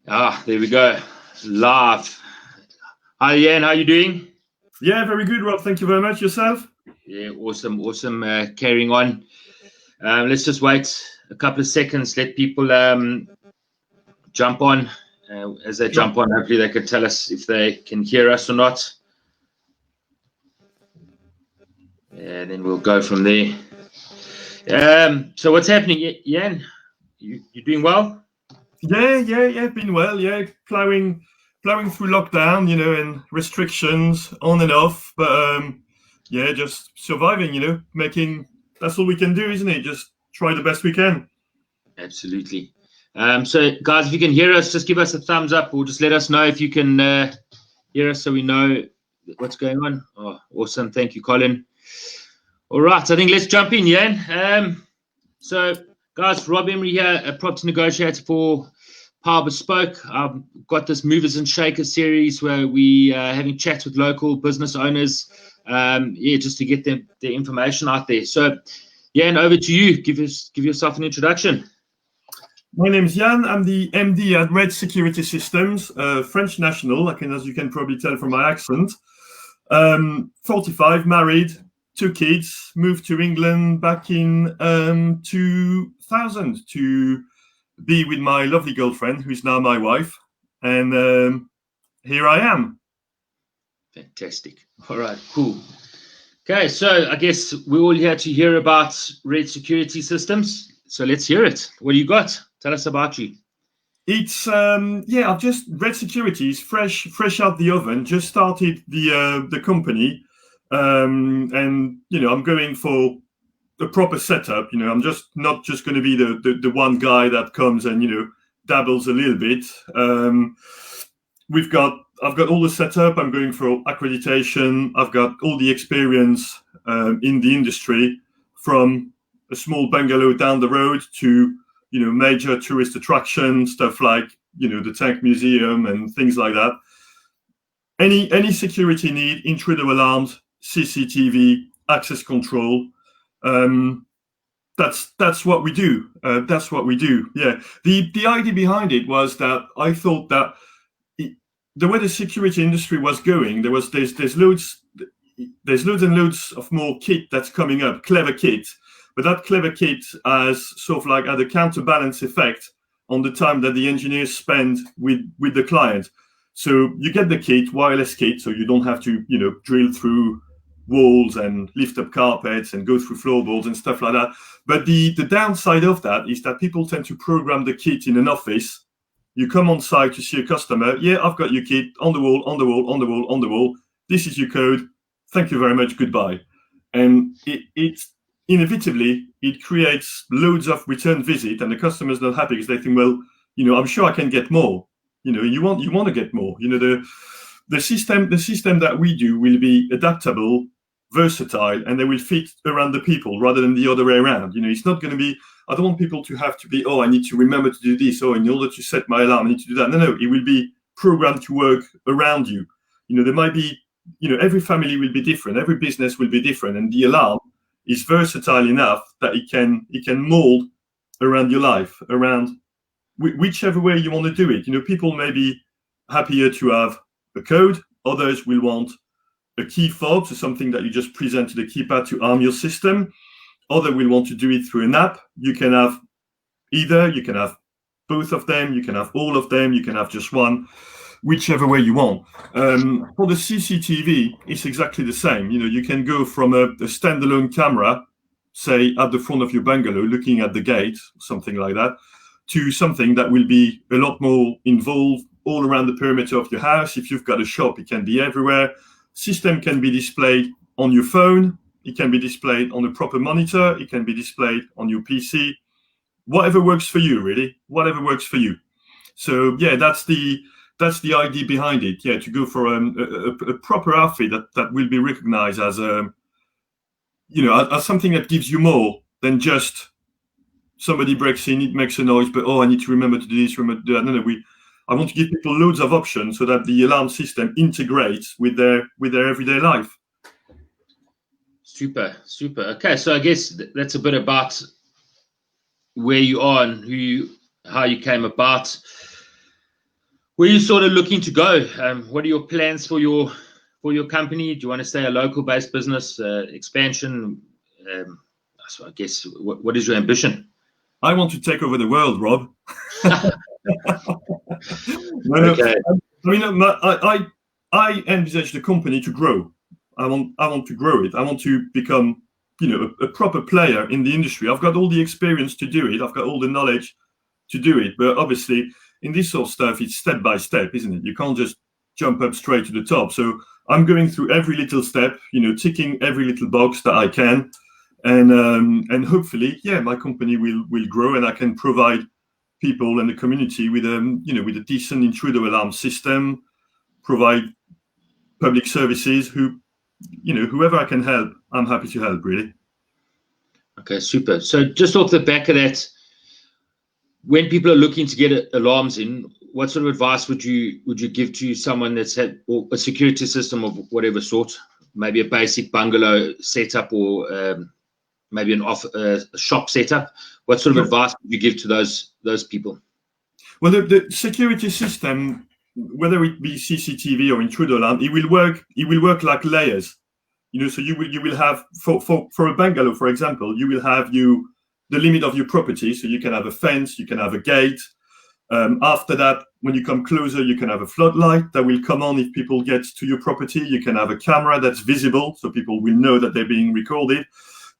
There we go. Live. Hi, Yann. How you doing? Yeah, very good, Rob. Thank you very much. Yourself? Yeah, awesome. Carrying on. Let's just wait a couple of seconds. Let people jump on. As they jump on, hopefully they can tell us if they can hear us or not. And then we'll go from there. So what's happening, Yann? You doing well? Yeah. Been well. Yeah, plowing through lockdown, and restrictions on and off. But yeah, just surviving. Making that's all we can do, isn't it? Just try the best we can. Absolutely. So guys, if you can hear us, just give us a thumbs up, or just let us know if you can hear us, so we know what's going on. Oh, awesome! Thank you, Colin. All right, I think let's jump in, Yann. So, guys, Rob Emery here, a property negotiator for Power Bespoke. I've got this Movers and Shakers series where we having chats with local business owners, just to get their information out there. So, Yann, over to you. Give yourself an introduction. My name is Yann. I'm the MD at Red Security Systems, French national. As you can probably tell from my accent. 45, married, 2 kids, moved to England back in 2000 to be with my lovely girlfriend, who's now my wife. And here I am. Fantastic. All right, cool. Okay, so I guess we're all here to hear about Red Security Systems. So let's hear it. What do you got? Tell us about you. It's I've just Red Security is fresh out the oven. Just started the company, and I'm going for a proper setup. I'm just not just going to be the one guy that comes and dabbles a little bit. I've got all the setup. I'm going for accreditation. I've got all the experience in the industry, from a small bungalow down the road to major tourist attractions, stuff like the Tank Museum and things like that. Any security need, intruder alarms, CCTV, access control. That's what we do. That's what we do. Yeah. The idea behind it was that I thought that the way the security industry was going, there's loads and loads of more kit that's coming up, clever kit. But that clever kit has sort of like had a counterbalance effect on the time that the engineers spend with the client. So you get the kit, wireless kit, so you don't have to drill through walls and lift up carpets and go through floorboards and stuff like that. But the downside of that is that people tend to program the kit in an office. You come on site to see a customer. Yeah, I've got your kit on the wall. This is your code. Thank you very much. Goodbye. And it's inevitably, it creates loads of return visit, and the customer's not happy because they think, well, I'm sure I can get more. You want to get more. The system that we do will be adaptable, versatile, and they will fit around the people rather than the other way around. It's not going to be. I don't want people to have to be, I need to remember to do this. In order to set my alarm, I need to do that. No, it will be programmed to work around you. There might be, every family will be different. Every business will be different. And the alarm is versatile enough that it can mold around your life, around whichever way you want to do it. People may be happier to have a code. Others will want a key fob, so something that you just present to the keypad to arm your system. Other will want to do it through an app. You can have either, you can have both of them, you can have all of them, you can have just one, whichever way you want. For the CCTV, it's exactly the same. You can go from a standalone camera, say at the front of your bungalow, looking at the gate, something like that, to something that will be a lot more involved all around the perimeter of your house. If you've got a shop, it can be everywhere. System can be displayed on your phone. It can be displayed on a proper monitor. It can be displayed on your PC. Whatever works for you, really. Whatever works for you. So yeah, that's the idea behind it. Yeah, to go for a proper outfit that will be recognized as as something that gives you more than just somebody breaks in, it makes a noise, but I need to remember to do this, remember to do that. No, I want to give people loads of options so that the alarm system integrates with their everyday life. Super. Okay, so I guess that's a bit about where you are and how you came about. Where are you sort of looking to go? What are your plans for your company? Do you want to stay a local-based business, expansion? So I guess what is your ambition? I want to take over the world, Rob. Okay. I mean, I envisage the company to grow. I want to grow it. I want to become, a proper player in the industry. I've got all the experience to do it. I've got all the knowledge to do it. But obviously, in this sort of stuff, it's step by step, isn't it? You can't just jump up straight to the top. So I'm going through every little step, ticking every little box that I can, and hopefully, my company will grow, and I can provide people and the community with a decent intruder alarm system, provide public services. Whoever I can help, I'm happy to help, really. Okay, super. So just off the back of that, when people are looking to get alarms in, what sort of advice would you give to someone that's had a security system of whatever sort, maybe a basic bungalow setup or maybe a shop setup? What sort of advice would you give to those people? Well, the security system, whether it be CCTV or intruder alarm, it will work like layers. So you will have for a bungalow, for example, you will have the limit of your property. So you can have a fence, you can have a gate. After that, when you come closer, you can have a floodlight that will come on if people get to your property. You can have a camera that's visible, so people will know that they're being recorded.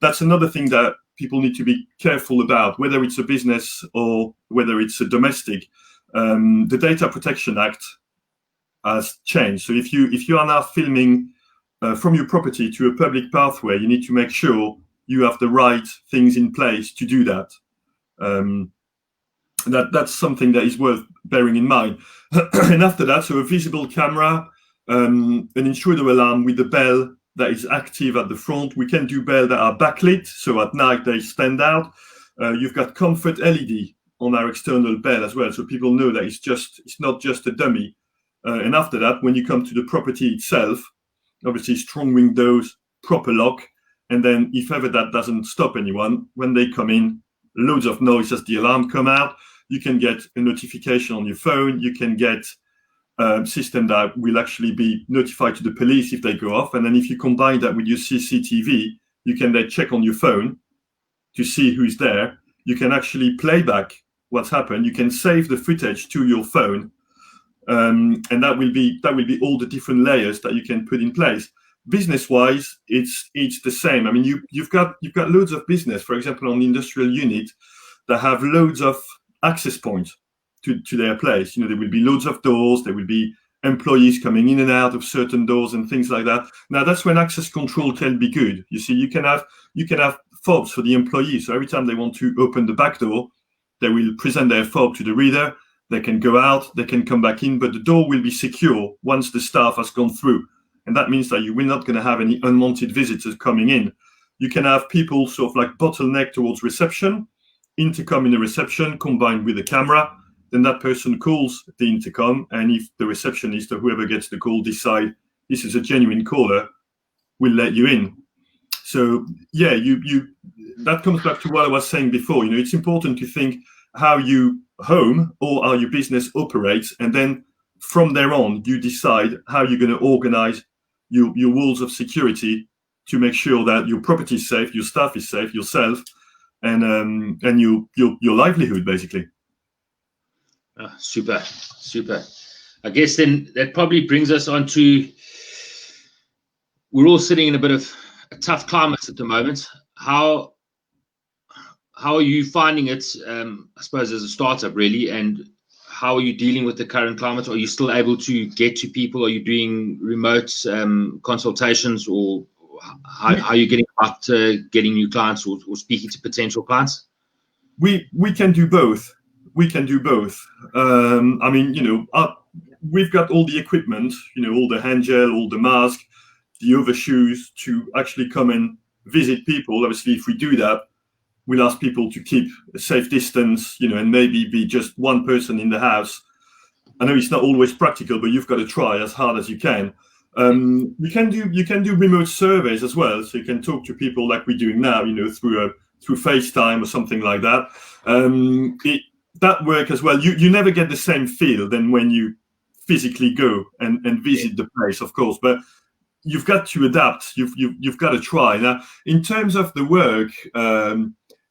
That's another thing that people need to be careful about, whether it's a business or whether it's a domestic. The Data Protection Act has changed. So if you are now filming from your property to a public pathway, you need to make sure you have the right things in place to do that. That's something that is worth bearing in mind. And after that, so a visible camera, an intruder alarm with the bell that is active at the front. We can do bells that are backlit, so at night they stand out. You've got comfort LED on our external bell as well, so people know that it's not just a dummy. And after that, when you come to the property itself, obviously strong windows, proper lock, and then if ever that doesn't stop anyone, when they come in, loads of noise as the alarm come out. You can get a notification on your phone. You can get a system that will actually be notified to the police if they go off. And then if you combine that with your CCTV, you can then check on your phone to see who's there. You can actually play back what's happened. You can save the footage to your phone. And that will be all the different layers that you can put in place. Business-wise, it's the same. I mean, you've got loads of business, for example, on the industrial unit, that have loads of access points to their place. There will be loads of doors. There will be employees coming in and out of certain doors and things like that. Now, that's when access control can be good. You see, you can have fobs for the employees. So every time they want to open the back door, they will present their fob to the reader. They can go out, they can come back in, but the door will be secure once the staff has gone through. And that means that you will not going to have any unwanted visitors coming in. You can have people sort of like bottleneck towards reception, intercom in the reception combined with a camera. Then that person calls the intercom, and if the receptionist or whoever gets the call decide this is a genuine caller, we'll let you in. So yeah, you that comes back to what I was saying before. It's important to think how you home or how your business operates, and then from there on you decide how you're going to organize your walls of security to make sure that your property is safe, your staff is safe, yourself, and your livelihood, basically. Oh, super. I guess then that probably brings us on to, we're all sitting in a bit of a tough climate at the moment. How are you finding it, I suppose, as a startup, really? And how are you dealing with the current climate? Are you still able to get to people? Are you doing remote consultations, or how are you getting about getting new clients or speaking to potential clients? We can do both. I mean, we've got all the equipment, all the hand gel, all the mask, the overshoes to actually come and visit people. Obviously, if we do that, we'll ask people to keep a safe distance, and maybe be just one person in the house. I know it's not always practical, but you've got to try as hard as you can. You can do remote surveys as well, so you can talk to people like we're doing now, through FaceTime or something like that. That work as well. You never get the same feel than when you physically go and visit the place, of course, but you've got to adapt. You've got to try. Now, in terms of the work,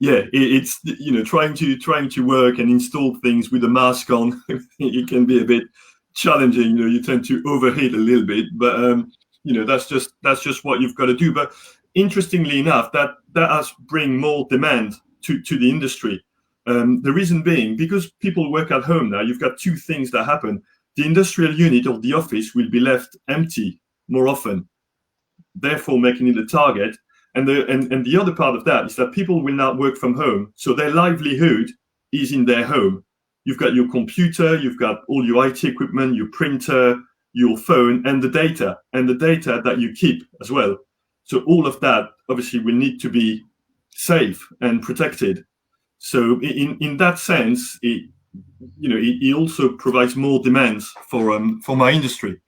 it's trying to work and install things with a mask on. It can be a bit challenging. You tend to overheat a little bit, but that's just what you've got to do. But interestingly enough, that has bring more demand to the industry. The reason being, because people work at home now, you've got two things that happen. The industrial unit of the office will be left empty more often, therefore making it a target. And the other part of that is that people will now work from home, so their livelihood is in their home. You've got your computer, you've got all your IT equipment, your printer, your phone, and the data that you keep as well. So all of that obviously will need to be safe and protected. So in that sense, it also provides more demands for my industry.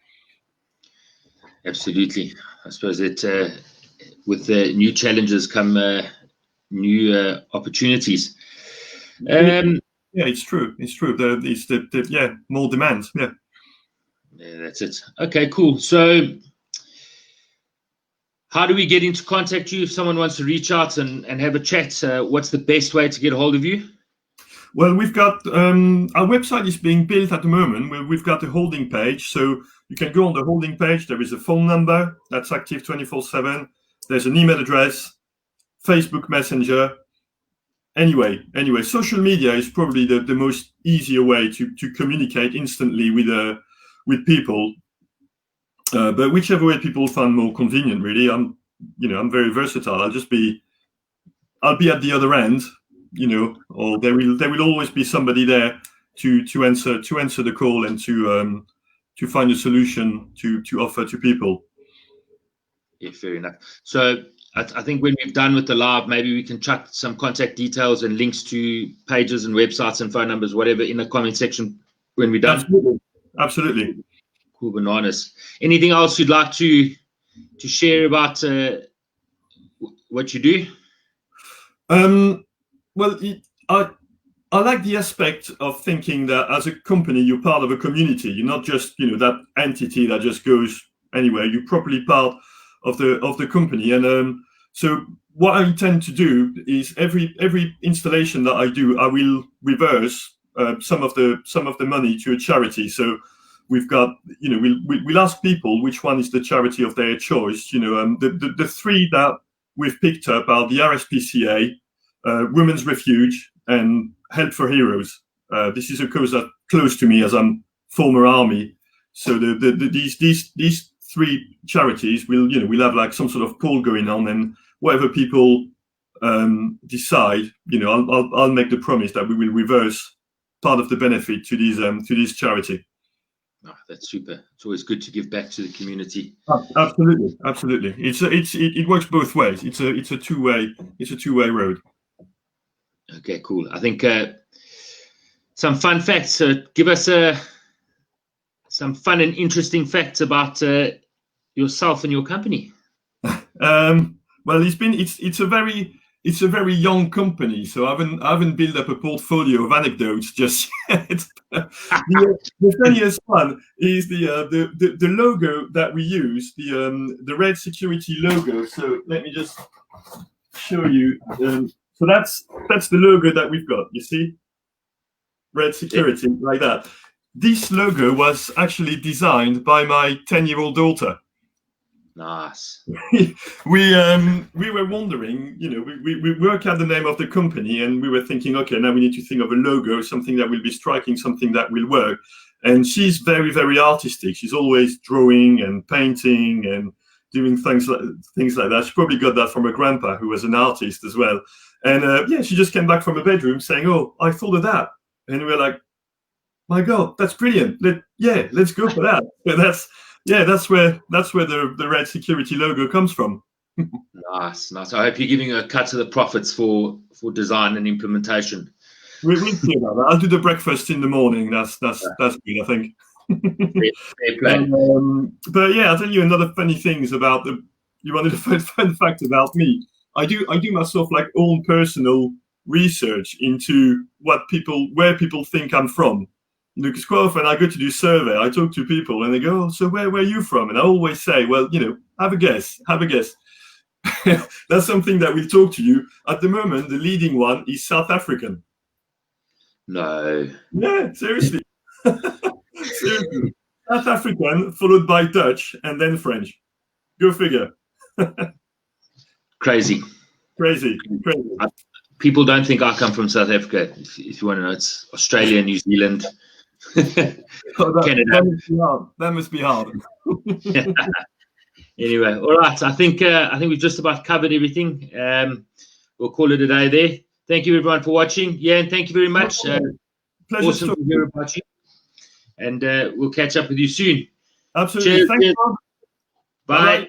Absolutely. I suppose that with the new challenges come new opportunities. It's true. It's true. More demands. Yeah. Yeah, that's it. Okay, cool. So how do we get into contact you if someone wants to reach out and have a chat? What's the best way to get a hold of you? Well, we've got our website is being built at the moment. We've got a holding page, so you can go on the holding page. There is a phone number that's active 24/7. There's an email address, Facebook Messenger. Anyway, social media is probably the most easier way to communicate instantly with people. But whichever way people find more convenient, really. I'm very versatile. I'll be at the other end, or there will always be somebody there to answer the call and to find a solution to offer to people. Yeah, fair enough. So I think when we've done with the live, maybe we can chuck some contact details and links to pages and websites and phone numbers, whatever, in the comment section when we're done. Absolutely. Cool bananas. Anything else you'd like to share about what you do? Well, I like the aspect of thinking that as a company, you're part of a community. You're not just that entity that just goes anywhere. You're properly part of the company. And so what I intend to do is every installation that I do, I will reverse some of the money to a charity. So we've got we'll ask people which one is the charity of their choice. The three that we've picked up are the RSPCA, Women's Refuge, and Help for Heroes. This is a cause that's close to me as I'm former army. So these three charities will we'll have like some sort of poll going on, and whatever people decide, I'll make the promise that we will reverse part of the benefit to this charity. Oh, that's super. It's always good to give back to the community. Absolutely. It works both ways. It's a two-way road. Okay, cool. I think some fun facts. Give us some fun and interesting facts about yourself and your company. Well, it's a very young company, so I haven't built up a portfolio of anecdotes just yet. The funniest one is the logo that we use, the red security logo. So let me just show you. So that's the logo that we've got. You see, red security, like that. This logo was actually designed by my 10-year-old daughter. Nice. We were wondering, we work out the name of the company, and we were thinking, okay, now we need to think of a logo, something that will be striking, something that will work. And she's very, very artistic. She's always drawing and painting and doing things like that. She probably got that from her grandpa, who was an artist as well. And she just came back from her bedroom saying, "Oh, I thought of that." And we were like, "My God, that's brilliant! Let's go for that." But that's where the red security logo comes from. Nice. I hope you're giving a cut of the profits for design and implementation. We'll see about that. I'll do the breakfast in the morning. That's good, I think. Fair play. But yeah, I'll tell you another funny things about you wanted a fun fact about me. I do myself like own personal research into where people think I'm from. Because quite often I go to do survey, I talk to people and they go, "Oh, so where are you from?" And I always say, "Well, have a guess. That's something that will talk to you. At the moment, the leading one is South African. No. Yeah, seriously. Seriously. South African, followed by Dutch, and then French. Go figure. Crazy. Crazy. People don't think I come from South Africa. If you want to know, it's Australia, New Zealand, Canada. That must be hard. Anyway, all right. I think we've just about covered everything. We'll call it a day there. Thank you, everyone, for watching. Yann, thank you very much. Awesome to hear about you. And we'll catch up with you soon. Absolutely. Cheers. Thank you. Bye.